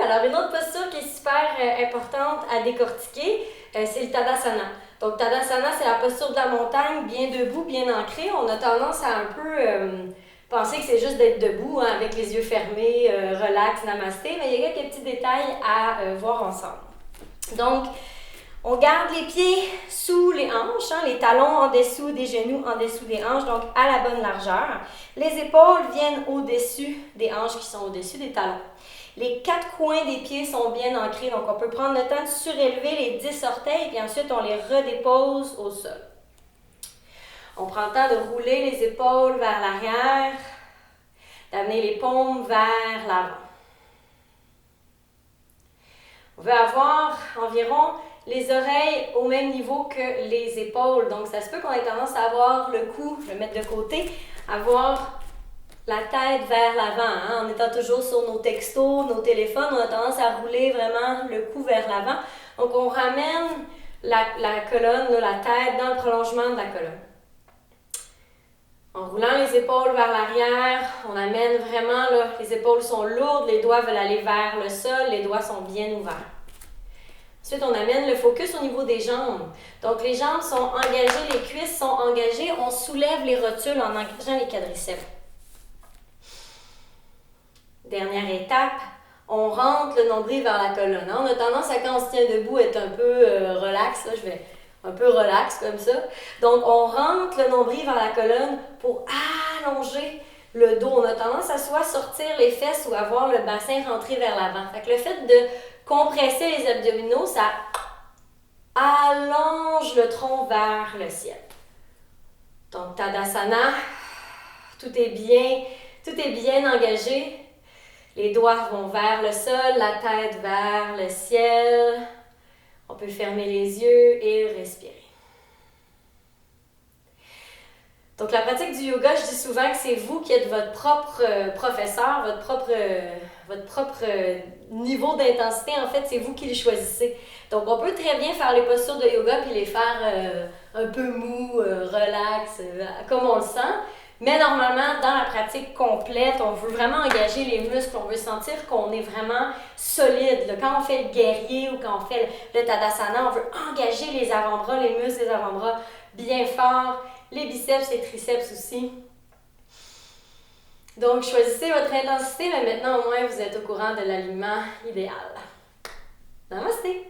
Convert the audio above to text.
Alors, une autre posture qui est super importante à décortiquer, c'est le Tadasana. Donc, Tadasana, c'est la posture de la montagne, bien debout, bien ancrée. On a tendance à un peu penser que c'est juste d'être debout, hein, avec les yeux fermés, relax, namasté, mais il y a quelques petits détails à voir ensemble. Donc, on garde les pieds sous les hanches, hein, les talons en dessous des genoux, en dessous des hanches, donc à la bonne largeur. Les épaules viennent au-dessus des hanches qui sont au-dessus des talons. Les 4 coins des pieds sont bien ancrés, donc on peut prendre le temps de surélever les 10 orteils, puis ensuite on les redépose au sol. On prend le temps de rouler les épaules vers l'arrière, d'amener les paumes vers l'avant. On veut avoir environ les oreilles au même niveau que les épaules. Donc, ça se peut qu'on ait tendance à avoir le cou, je vais le mettre de côté, avoir la tête vers l'avant. Hein? En étant toujours sur nos textos, nos téléphones, on a tendance à rouler vraiment le cou vers l'avant. Donc, on ramène la colonne, la tête dans le prolongement de la colonne. En roulant les épaules vers l'arrière, on amène vraiment, les épaules sont lourdes, les doigts veulent aller vers le sol, les doigts sont bien ouverts. Ensuite, on amène le focus au niveau des jambes. Donc, les jambes sont engagées, les cuisses sont engagées. On soulève les rotules en engageant les quadriceps. Dernière étape, on rentre le nombril vers la colonne. On a tendance à, quand on se tient debout, être un peu relax. Là, je vais un peu relax comme ça. Donc, on rentre le nombril vers la colonne pour allonger le dos. On a tendance à soit sortir les fesses ou avoir le bassin rentré vers l'avant. Fait que le fait de compresser les abdominaux, ça allonge le tronc vers le ciel. Donc, Tadasana, tout est bien engagé. Les doigts vont vers le sol, la tête vers le ciel. On peut fermer les yeux et respirer. Donc, la pratique du yoga, je dis souvent que c'est vous qui êtes votre propre professeur, votre propre niveau d'intensité. En fait, c'est vous qui le choisissez. Donc, on peut très bien faire les postures de yoga puis les faire un peu mou, relax, comme on le sent. Mais normalement, dans la pratique complète, on veut vraiment engager les muscles, on veut sentir qu'on est vraiment solide. Là, quand on fait le guerrier ou quand on fait le Tadasana, on veut engager les avant-bras, les muscles des avant-bras bien forts, les biceps et triceps aussi. Donc, choisissez votre intensité, mais maintenant au moins vous êtes au courant de l'alignement idéal. Namasté!